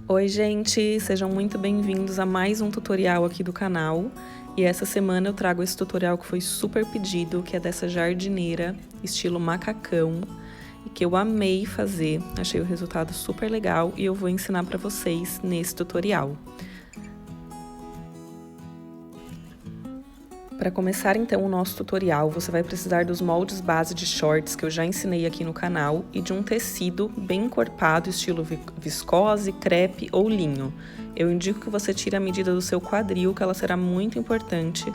Oi, gente! Sejam muito bem-vindos a mais um tutorial aqui do canal. E essa semana eu trago esse tutorial que foi super pedido, que é dessa jardineira estilo macacão, e que eu amei fazer, achei o resultado super legal e eu vou ensinar para vocês nesse tutorial. Para começar então o nosso tutorial, você vai precisar dos moldes base de shorts que eu já ensinei aqui no canal e de um tecido bem encorpado, estilo viscose, crepe ou linho. Eu indico que você tire a medida do seu quadril, que ela será muito importante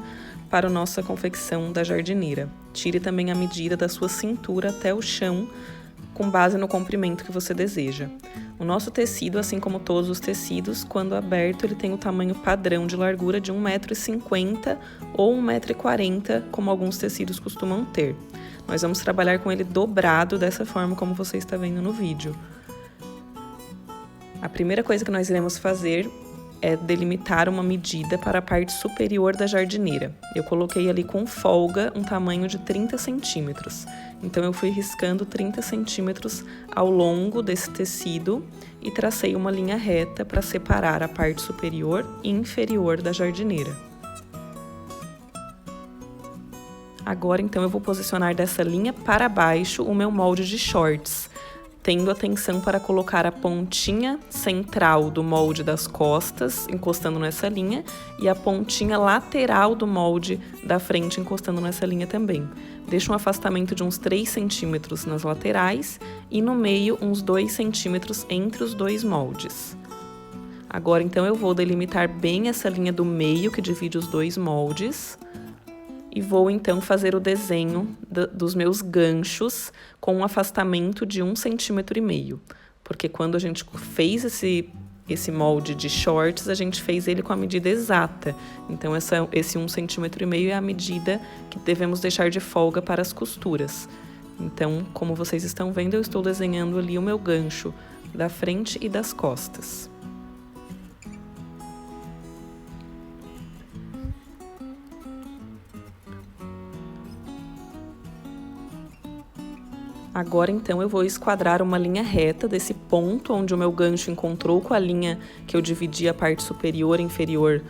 para a nossa confecção da jardineira. Tire também a medida da sua cintura até o chão, com base no comprimento que você deseja. O nosso tecido, assim como todos os tecidos, quando aberto, ele tem o tamanho padrão de largura de 1,50 m ou 1,40 m, como alguns tecidos costumam ter. Nós vamos trabalhar com ele dobrado dessa forma como você está vendo no vídeo. A primeira coisa que nós iremos fazer é delimitar uma medida para a parte superior da jardineira. Eu coloquei ali com folga um tamanho de 30 centímetros. Então eu fui riscando 30 centímetros ao longo desse tecido e tracei uma linha reta para separar a parte superior e inferior da jardineira. Agora então eu vou posicionar dessa linha para baixo o meu molde de shorts, tendo atenção para colocar a pontinha central do molde das costas, encostando nessa linha, e a pontinha lateral do molde da frente, encostando nessa linha também. Deixa um afastamento de uns 3 centímetros nas laterais e no meio uns 2 centímetros entre os dois moldes. Agora, então, eu vou delimitar bem essa linha do meio que divide os dois moldes. E vou então fazer o desenho dos meus ganchos com um afastamento de 1,5 cm, porque quando a gente fez esse molde de shorts, a gente fez ele com a medida exata. Então esse 1,5 cm é a medida que devemos deixar de folga para as costuras. Então, como vocês estão vendo, eu estou desenhando ali o meu gancho da frente e das costas. Agora, então, eu vou esquadrar uma linha reta desse ponto onde o meu gancho encontrou com a linha que eu dividi a parte superior e inferior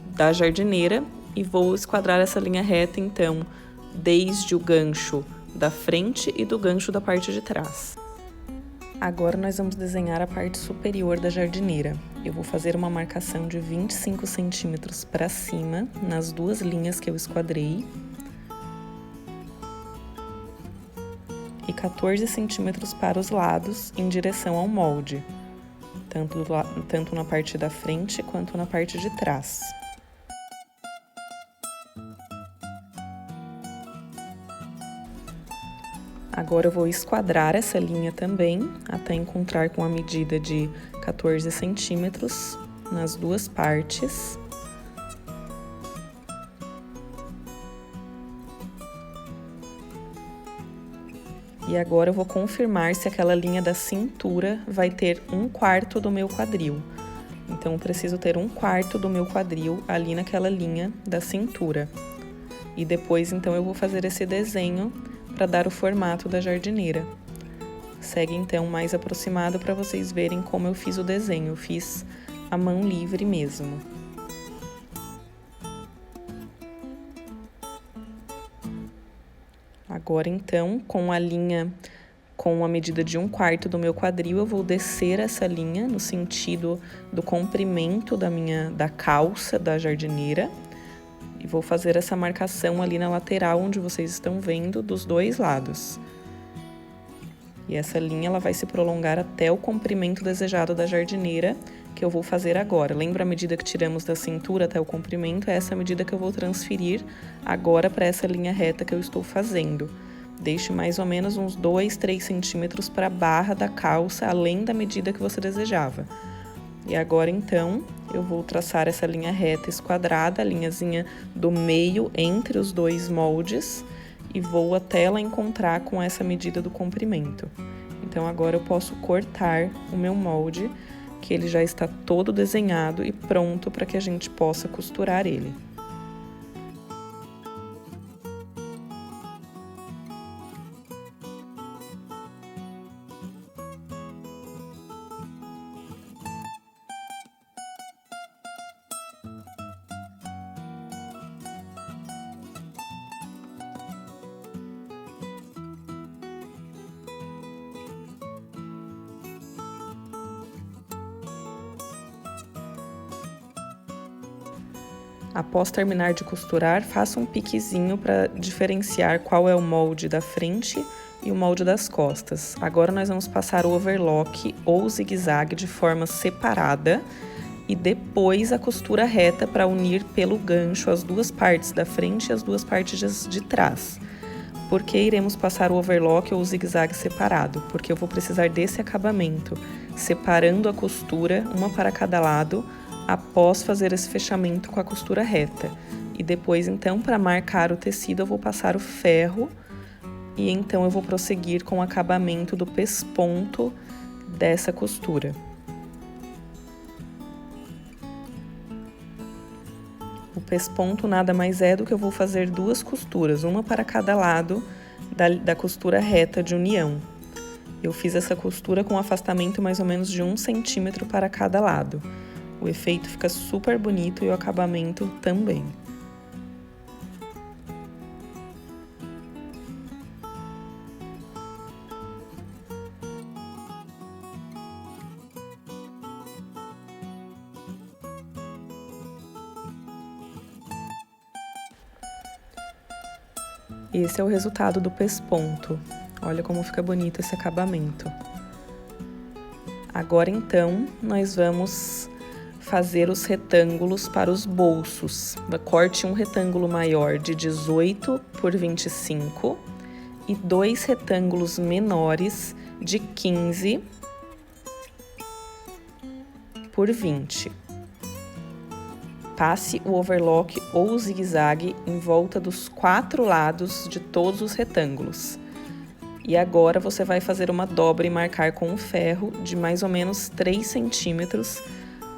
da jardineira e vou esquadrar essa linha reta, então, desde o gancho da frente e do gancho da parte de trás. Agora, nós vamos desenhar a parte superior da jardineira. Eu vou fazer uma marcação de 25 centímetros para cima, nas duas linhas que eu esquadrei, e 14 centímetros para os lados, em direção ao molde, tanto na parte da frente quanto na parte de trás. Agora eu vou esquadrar essa linha também, até encontrar com a medida de 14 centímetros nas duas partes. E agora eu vou confirmar se aquela linha da cintura vai ter 1/4 do meu quadril. Então, eu preciso ter 1/4 do meu quadril ali naquela linha da cintura. E depois, então, eu vou fazer esse desenho para dar o formato da jardineira. Segue, então, mais aproximado para vocês verem como eu fiz o desenho. Eu fiz à mão livre mesmo. Agora, então, com a linha com a medida de 1/4 do meu quadril, eu vou descer essa linha no sentido do comprimento da calça da jardineira e vou fazer essa marcação ali na lateral, onde vocês estão vendo, dos dois lados. E essa linha ela vai se prolongar até o comprimento desejado da jardineira, que eu vou fazer agora. Lembra a medida que tiramos da cintura até o comprimento? É essa medida que eu vou transferir agora para essa linha reta que eu estou fazendo. Deixe mais ou menos uns 2, 3 centímetros para a barra da calça, além da medida que você desejava. E agora, então, eu vou traçar essa linha reta esquadrada, a linhazinha do meio entre os dois moldes, e vou até ela encontrar com essa medida do comprimento. Então, agora eu posso cortar o meu molde, que ele já está todo desenhado e pronto para que a gente possa costurar ele. Após terminar de costurar, faça um piquezinho para diferenciar qual é o molde da frente e o molde das costas. Agora nós vamos passar o overlock ou zigue-zague de forma separada e depois a costura reta para unir pelo gancho as duas partes da frente e as duas partes de trás. Por que iremos passar o overlock ou o zigue-zague separado? Porque eu vou precisar desse acabamento, separando a costura, uma para cada lado, após fazer esse fechamento com a costura reta. E depois, então, para marcar o tecido, eu vou passar o ferro e então eu vou prosseguir com o acabamento do pesponto dessa costura. O pesponto nada mais é do que eu vou fazer duas costuras, uma para cada lado da costura reta de união. Eu fiz essa costura com um afastamento mais ou menos de 1 centímetro para cada lado. O efeito fica super bonito e o acabamento também. Esse é o resultado do pesponto. Olha como fica bonito esse acabamento. Agora, então, nós vamos fazer os retângulos para os bolsos. Corte um retângulo maior de 18 por 25 e 2 retângulos menores de 15 por 20. Passe o overlock ou o zigue-zague em volta dos 4 lados de todos os retângulos. E agora você vai fazer uma dobra e marcar com um ferro de mais ou menos 3 centímetros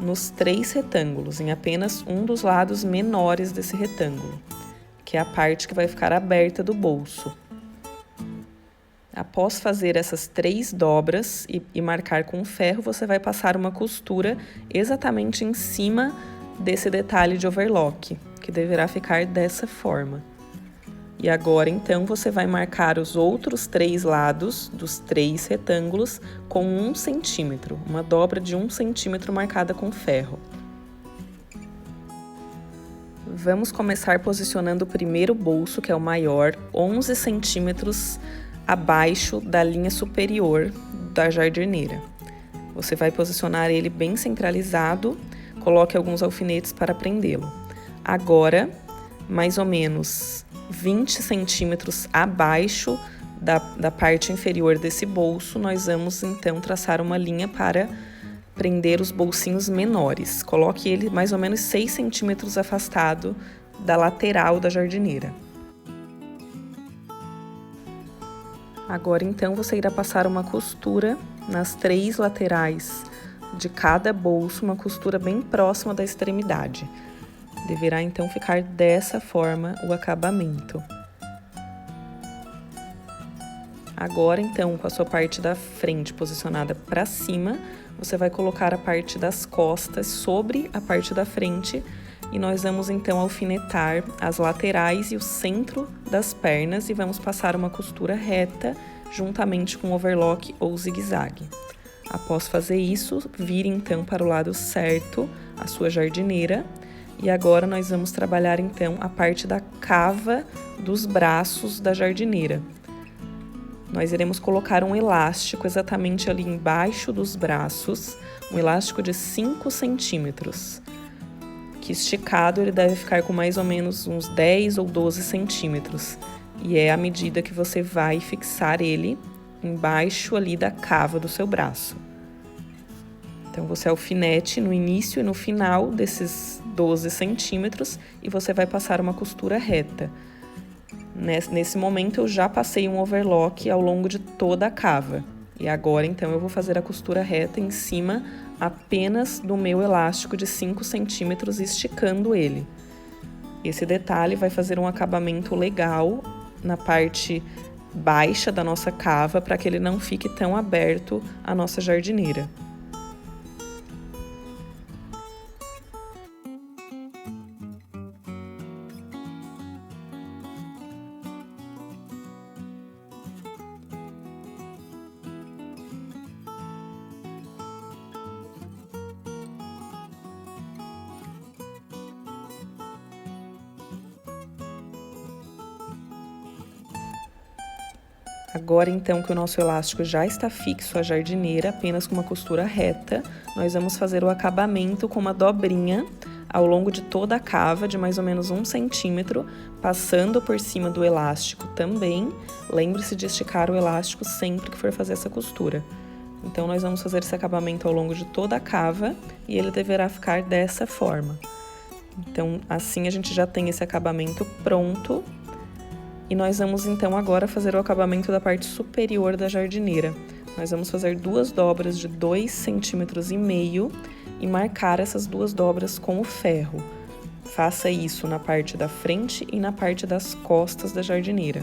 nos 3 retângulos, em apenas um dos lados menores desse retângulo, que é a parte que vai ficar aberta do bolso. Após fazer essas 3 dobras e marcar com ferro, você vai passar uma costura exatamente em cima desse detalhe de overlock, que deverá ficar dessa forma. E agora, então, você vai marcar os outros 3 lados dos 3 retângulos com 1 centímetro, uma dobra de 1 centímetro marcada com ferro. Vamos começar posicionando o primeiro bolso, que é o maior, 11 centímetros abaixo da linha superior da jardineira. Você vai posicionar ele bem centralizado. Coloque alguns alfinetes para prendê-lo. Agora, mais ou menos 20 centímetros abaixo da parte inferior desse bolso, nós vamos então traçar uma linha para prender os bolsinhos menores. Coloque ele mais ou menos 6 centímetros afastado da lateral da jardineira. Agora então você irá passar uma costura nas 3 laterais de cada bolso, uma costura bem próxima da extremidade. Deverá então ficar dessa forma o acabamento. Agora então, com a sua parte da frente posicionada para cima, você vai colocar a parte das costas sobre a parte da frente e nós vamos então alfinetar as laterais e o centro das pernas e vamos passar uma costura reta juntamente com o overlock ou zigue-zague. Após fazer isso, vire então para o lado certo a sua jardineira e agora nós vamos trabalhar então a parte da cava dos braços da jardineira. Nós iremos colocar um elástico exatamente ali embaixo dos braços, um elástico de 5 centímetros, que esticado ele deve ficar com mais ou menos uns 10 ou 12 centímetros, e é a medida que você vai fixar ele embaixo ali da cava do seu braço. Então, você alfinete no início e no final desses 12 centímetros e você vai passar uma costura reta. Nesse momento, eu já passei um overlock ao longo de toda a cava. E agora, então, eu vou fazer a costura reta em cima apenas do meu elástico de 5 centímetros, esticando ele. Esse detalhe vai fazer um acabamento legal na parte baixa da nossa cava para que ele não fique tão aberto à nossa jardineira. Agora, então, que o nosso elástico já está fixo à jardineira, apenas com uma costura reta, nós vamos fazer o acabamento com uma dobrinha ao longo de toda a cava, de mais ou menos 1 centímetro, passando por cima do elástico também. Lembre-se de esticar o elástico sempre que for fazer essa costura. Então, nós vamos fazer esse acabamento ao longo de toda a cava e ele deverá ficar dessa forma. Então, assim a gente já tem esse acabamento pronto. E nós vamos, então, agora fazer o acabamento da parte superior da jardineira. Nós vamos fazer 2 dobras de 2,5 centímetros e marcar essas 2 dobras com o ferro. Faça isso na parte da frente e na parte das costas da jardineira.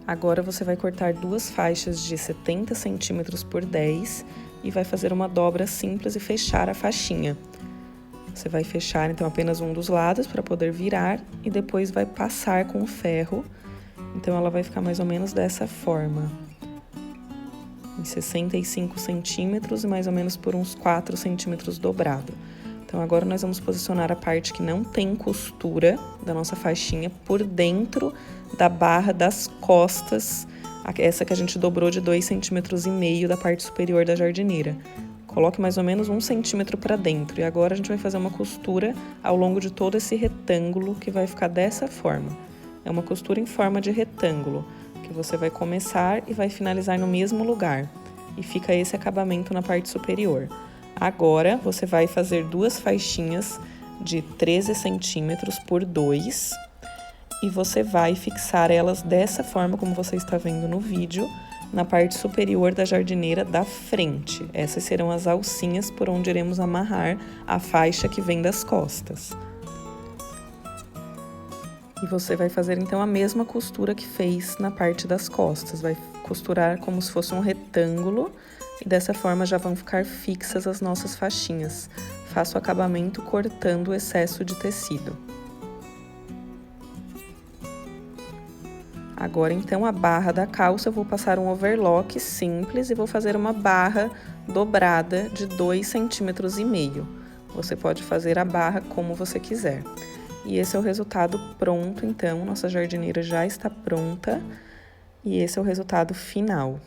Agora você vai cortar 2 faixas de 70 centímetros por 10 e vai fazer uma dobra simples e fechar a faixinha. Você vai fechar então apenas um dos lados para poder virar e depois vai passar com o ferro. Então ela vai ficar mais ou menos dessa forma. Em 65 centímetros e mais ou menos por uns 4 centímetros dobrado. Então agora nós vamos posicionar a parte que não tem costura da nossa faixinha por dentro da barra das costas, essa que a gente dobrou de 2,5 centímetros da parte superior da jardineira. Coloque mais ou menos 1 centímetro para dentro e agora a gente vai fazer uma costura ao longo de todo esse retângulo que vai ficar dessa forma. É uma costura em forma de retângulo, que você vai começar e vai finalizar no mesmo lugar. E fica esse acabamento na parte superior. Agora, você vai fazer 2 faixinhas de 13 centímetros por 2 e você vai fixar elas dessa forma, como você está vendo no vídeo, na parte superior da jardineira da frente. Essas serão as alcinhas por onde iremos amarrar a faixa que vem das costas. E você vai fazer então a mesma costura que fez na parte das costas, vai costurar como se fosse um retângulo. E dessa forma já vão ficar fixas as nossas faixinhas. Faça o acabamento cortando o excesso de tecido. Agora, então, a barra da calça, eu vou passar um overlock simples e vou fazer uma barra dobrada de 2,5 centímetros. Você pode fazer a barra como você quiser. E esse é o resultado pronto, então, nossa jardineira já está pronta. E esse é o resultado final.